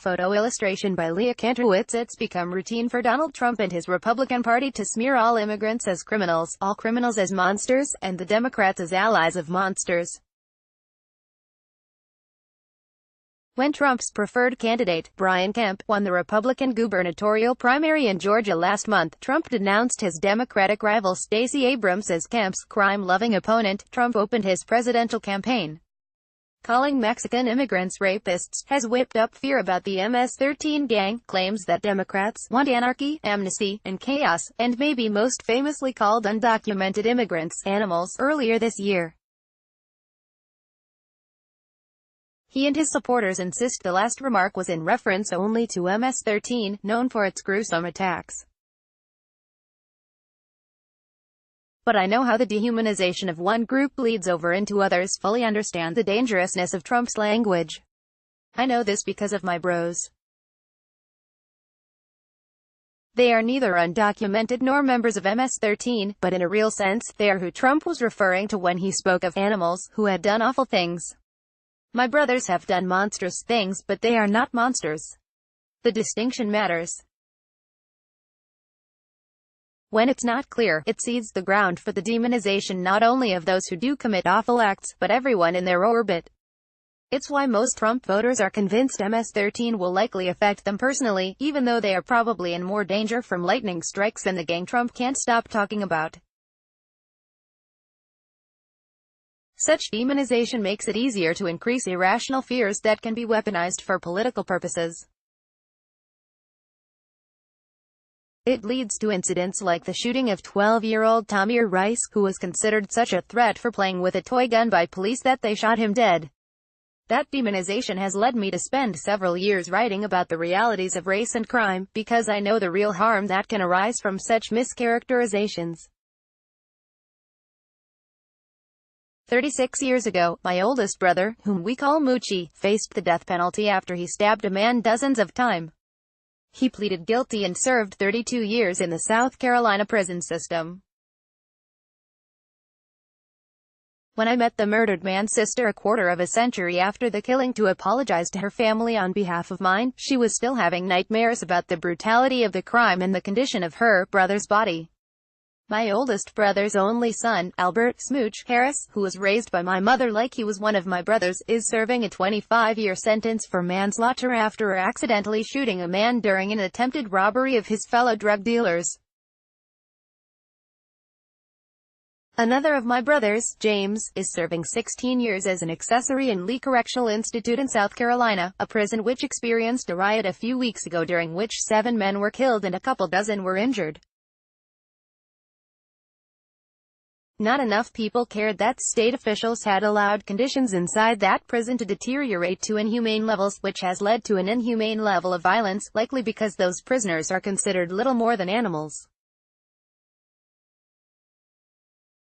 Photo illustration by Leah Kantrowitz. It's become routine for Donald Trump and his Republican Party to smear all immigrants as criminals, all criminals as monsters, and the Democrats as allies of monsters. When Trump's preferred candidate, Brian Kemp, won the Republican gubernatorial primary in Georgia last month, Trump denounced his Democratic rival Stacey Abrams as Kemp's crime-loving opponent. Trump opened his presidential campaign calling Mexican immigrants rapists, has whipped up fear about the MS-13 gang, claims that Democrats want anarchy, amnesty, and chaos, and maybe most famously called undocumented immigrants animals earlier this year. He and his supporters insist the last remark was in reference only to MS-13, known for its gruesome attacks. But I know how the dehumanization of one group bleeds over into others, fully understand the dangerousness of Trump's language. I know this because of my bros. They are neither undocumented nor members of MS-13, but in a real sense, they are who Trump was referring to when he spoke of animals who had done awful things. My brothers have done monstrous things, but they are not monsters. The distinction matters. When it's not clear, it seeds the ground for the demonization not only of those who do commit awful acts, but everyone in their orbit. It's why most Trump voters are convinced MS-13 will likely affect them personally, even though they are probably in more danger from lightning strikes than the gang Trump can't stop talking about. Such demonization makes it easier to increase irrational fears that can be weaponized for political purposes. It leads to incidents like the shooting of 12-year-old Tamir Rice, who was considered such a threat for playing with a toy gun by police that they shot him dead. That demonization has led me to spend several years writing about the realities of race and crime, because I know the real harm that can arise from such mischaracterizations. 36 years ago, my oldest brother, whom we call Moochie, faced the death penalty after he stabbed a man dozens of times. He pleaded guilty and served 32 years in the South Carolina prison system. When I met the murdered man's sister a quarter of a century after the killing to apologize to her family on behalf of mine, she was still having nightmares about the brutality of the crime and the condition of her brother's body. My oldest brother's only son, Albert Smooch Harris, who was raised by my mother like he was one of my brothers, is serving a 25-year sentence for manslaughter after accidentally shooting a man during an attempted robbery of his fellow drug dealers. Another of my brothers, James, is serving 16 years as an accessory in Lee Correctional Institute in South Carolina, a prison which experienced a riot a few weeks ago during which 7 men were killed and a couple dozen were injured. Not enough people cared that state officials had allowed conditions inside that prison to deteriorate to inhumane levels, which has led to an inhumane level of violence, likely because those prisoners are considered little more than animals.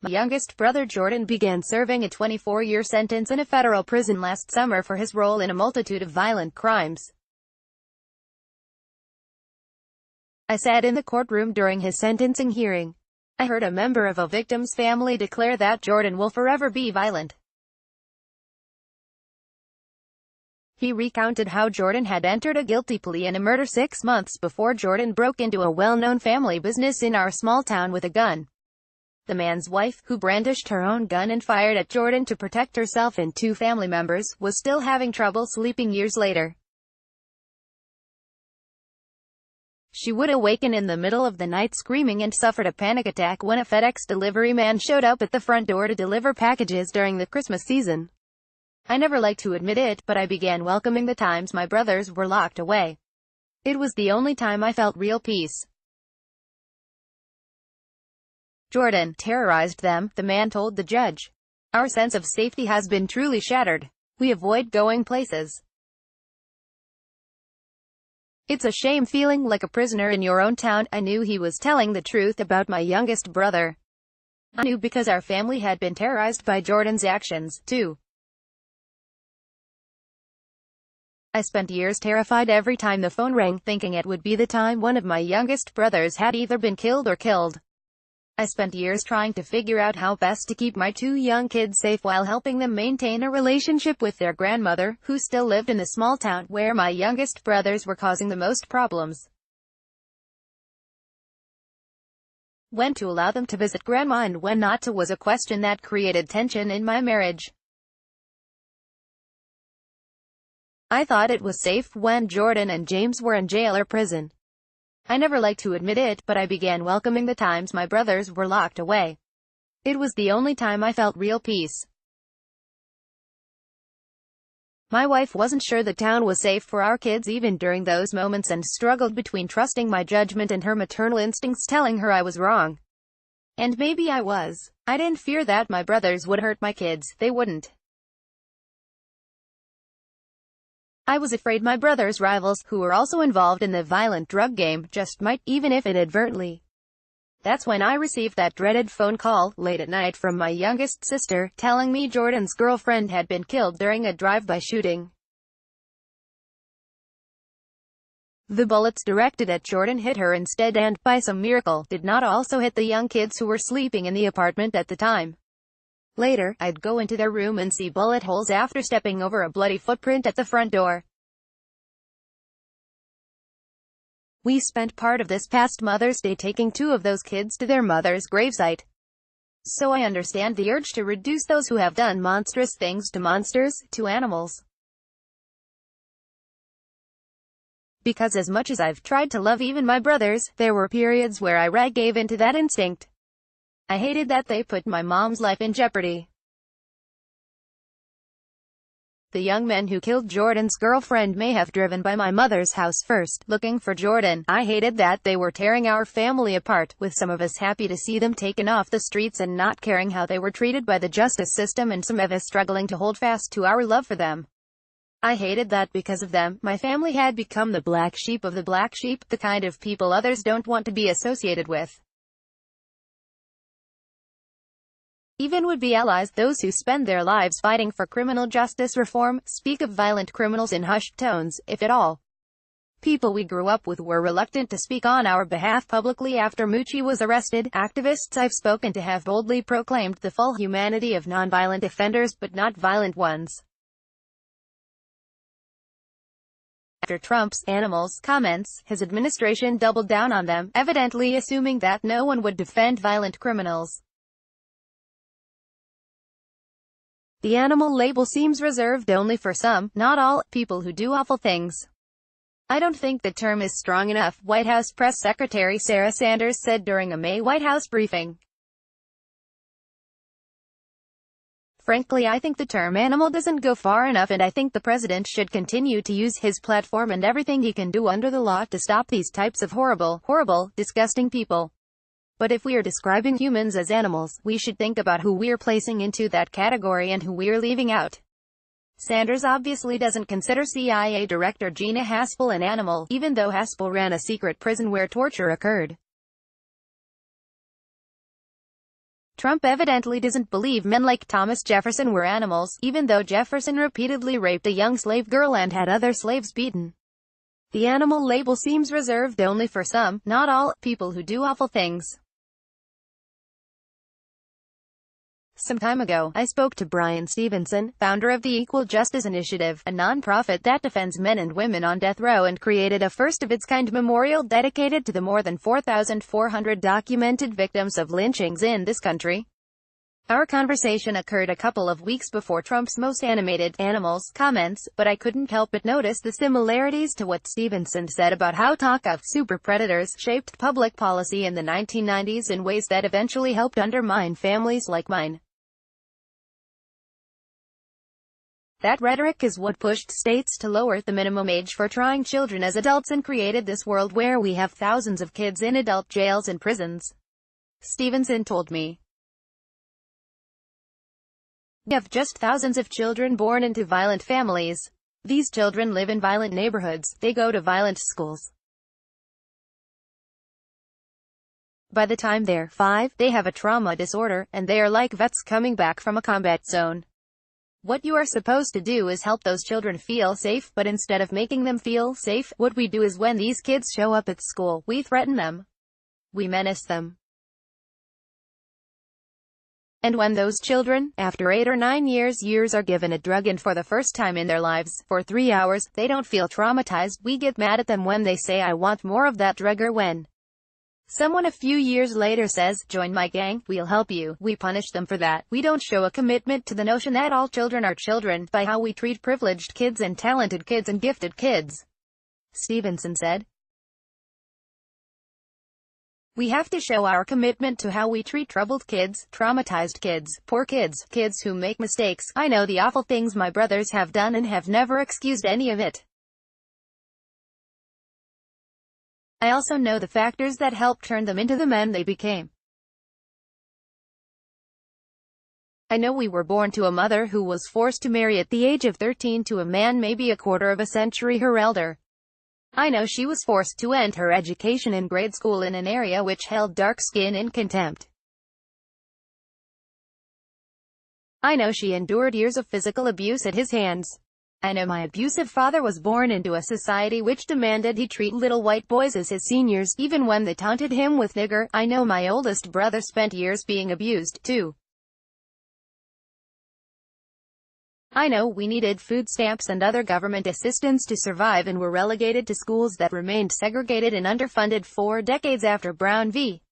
My youngest brother Jordan began serving a 24-year sentence in a federal prison last summer for his role in a multitude of violent crimes. I sat in the courtroom during his sentencing hearing. I heard a member of a victim's family declare that Jordan will forever be violent. He recounted how Jordan had entered a guilty plea in a murder 6 months before Jordan broke into a well-known family business in our small town with a gun. The man's wife, who brandished her own gun and fired at Jordan to protect herself and 2 family members, was still having trouble sleeping years later. She would awaken in the middle of the night screaming and suffered a panic attack when a FedEx delivery man showed up at the front door to deliver packages during the Christmas season. I never liked to admit it, but I began welcoming the times my brothers were locked away. It was the only time I felt real peace. Jordan terrorized them, the man told the judge. Our sense of safety has been truly shattered. We avoid going places. It's a shame feeling like a prisoner in your own town. I knew he was telling the truth about my youngest brother. I knew because our family had been terrorized by Jordan's actions, too. I spent years terrified every time the phone rang, thinking it would be the time one of my youngest brothers had either been killed or killed. I spent years trying to figure out how best to keep my two young kids safe while helping them maintain a relationship with their grandmother, who still lived in the small town where my youngest brothers were causing the most problems. When to allow them to visit grandma and when not to was a question that created tension in my marriage. I thought it was safe when Jordan and James were in jail or prison. I never liked to admit it, but I began welcoming the times my brothers were locked away. It was the only time I felt real peace. My wife wasn't sure the town was safe for our kids even during those moments and struggled between trusting my judgment and her maternal instincts telling her I was wrong. And maybe I was. I didn't fear that my brothers would hurt my kids, they wouldn't. I was afraid my brothers' rivals, who were also involved in the violent drug game, just might, even if inadvertently. That's when I received that dreaded phone call, late at night from my youngest sister, telling me Jordan's girlfriend had been killed during a drive-by shooting. The bullets directed at Jordan hit her instead and, by some miracle, did not also hit the young kids who were sleeping in the apartment at the time. Later, I'd go into their room and see bullet holes after stepping over a bloody footprint at the front door. We spent part of this past Mother's Day taking two of those kids to their mother's gravesite. So I understand the urge to reduce those who have done monstrous things to monsters, to animals. Because as much as I've tried to love even my brothers, there were periods where I gave into that instinct. I hated that they put my mom's life in jeopardy. The young men who killed Jordan's girlfriend may have driven by my mother's house first, looking for Jordan. I hated that they were tearing our family apart, with some of us happy to see them taken off the streets and not caring how they were treated by the justice system, and some of us struggling to hold fast to our love for them. I hated that because of them, my family had become the black sheep of the black sheep, the kind of people others don't want to be associated with. Even would-be allies, those who spend their lives fighting for criminal justice reform, speak of violent criminals in hushed tones, if at all. People we grew up with were reluctant to speak on our behalf publicly after Moochie was arrested. Activists I've spoken to have boldly proclaimed the full humanity of nonviolent offenders, but not violent ones. After Trump's "animals" comments, his administration doubled down on them, evidently assuming that no one would defend violent criminals. The animal label seems reserved only for some, not all, people who do awful things. I don't think the term is strong enough, White House Press Secretary Sarah Sanders said during a May White House briefing. Frankly, I think the term animal doesn't go far enough, and I think the president should continue to use his platform and everything he can do under the law to stop these types of horrible, disgusting people. But if we are describing humans as animals, we should think about who we're placing into that category and who we're leaving out. Sanders obviously doesn't consider CIA Director Gina Haspel an animal, even though Haspel ran a secret prison where torture occurred. Trump evidently doesn't believe men like Thomas Jefferson were animals, even though Jefferson repeatedly raped a young slave girl and had other slaves beaten. The animal label seems reserved only for some, not all, people who do awful things. Some time ago, I spoke to Brian Stevenson, founder of the Equal Justice Initiative, a nonprofit that defends men and women on death row and created a first-of-its-kind memorial dedicated to the more than 4,400 documented victims of lynchings in this country. Our conversation occurred a couple of weeks before Trump's most animated "animals" comments, but I couldn't help but notice the similarities to what Stevenson said about how talk of super predators shaped public policy in the 1990s in ways that eventually helped undermine families like mine. That rhetoric is what pushed states to lower the minimum age for trying children as adults and created this world where we have thousands of kids in adult jails and prisons. Stevenson told me. We have just thousands of children born into violent families. These children live in violent neighborhoods, they go to violent schools. By the time they're 5, they have a trauma disorder, and they are like vets coming back from a combat zone. What you are supposed to do is help those children feel safe, but instead of making them feel safe, what we do is when these kids show up at school, we threaten them. We menace them. And when those children, after 8 or 9 years are given a drug and for the first time in their lives, for 3 hours, they don't feel traumatized, we get mad at them when they say I want more of that drug, or when someone a few years later says, join my gang, we'll help you. We punish them for that. We don't show a commitment to the notion that all children are children, by how we treat privileged kids and talented kids and gifted kids. Stevenson said. We have to show our commitment to how we treat troubled kids, traumatized kids, poor kids, kids who make mistakes. I know the awful things my brothers have done and have never excused any of it. I also know the factors that helped turn them into the men they became. I know we were born to a mother who was forced to marry at the age of 13 to a man maybe a quarter of a century her elder. I know she was forced to end her education in grade school in an area which held dark skin in contempt. I know she endured years of physical abuse at his hands. I know my abusive father was born into a society which demanded he treat little white boys as his seniors, even when they taunted him with nigger. I know my oldest brother spent years being abused, too. I know we needed food stamps and other government assistance to survive and were relegated to schools that remained segregated and underfunded 4 decades after Brown v.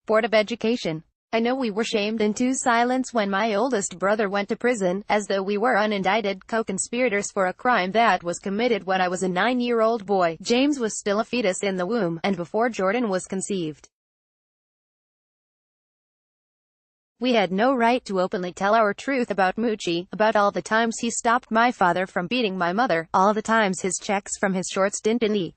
Board of Education. I know we were shamed into silence when my oldest brother went to prison, as though we were unindicted co-conspirators for a crime that was committed when I was a 9-year-old boy. James was still a fetus in the womb, and before Jordan was conceived. We had no right to openly tell our truth about Moochie, about all the times he stopped my father from beating my mother, all the times his checks from his short stint in the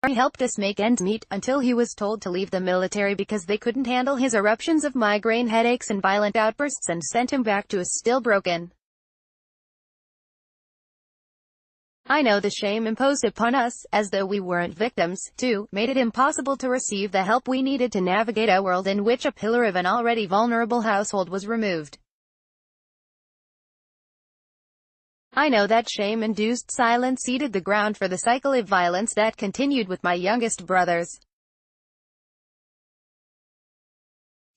Army helped us make ends meet, until he was told to leave the military because they couldn't handle his eruptions of migraine headaches and violent outbursts and sent him back to us still broken. I know the shame imposed upon us, as though we weren't victims, too, made it impossible to receive the help we needed to navigate a world in which a pillar of an already vulnerable household was removed. I know that shame-induced silence seeded the ground for the cycle of violence that continued with my youngest brothers.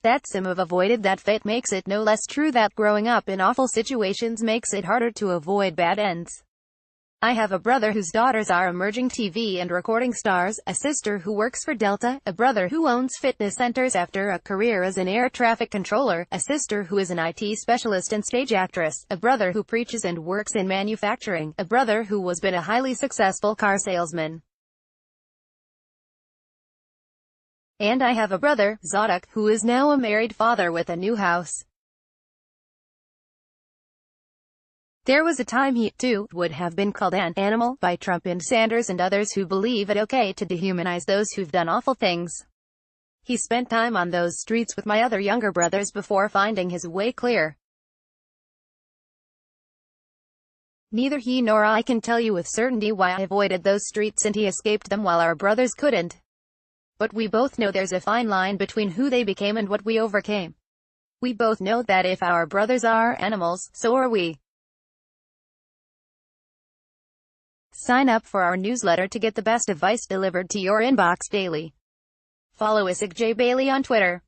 That some have avoided that fate makes it no less true that growing up in awful situations makes it harder to avoid bad ends. I have a brother whose daughters are emerging TV and recording stars, a sister who works for Delta, a brother who owns fitness centers after a career as an air traffic controller, a sister who is an IT specialist and stage actress, a brother who preaches and works in manufacturing, a brother who has been a highly successful car salesman. And I have a brother, Zadok, who is now a married father with a new house. There was a time he, too, would have been called an animal by Trump and Sanders and others who believe it okay to dehumanize those who've done awful things. He spent time on those streets with my other younger brothers before finding his way clear. Neither he nor I can tell you with certainty why I avoided those streets and he escaped them while our brothers couldn't. But we both know there's a fine line between who they became and what we overcame. We both know that if our brothers are animals, so are we. Sign up for our newsletter to get the best advice delivered to your inbox daily. Follow us at J Bailey on Twitter.